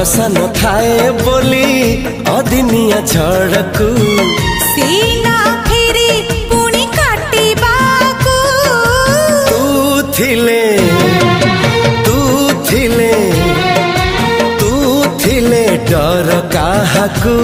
भरोसा न थाए बोली अदिनिया झड़कू सीना फिरी पुणी काटिबाकू तू थिले डर काहाकू।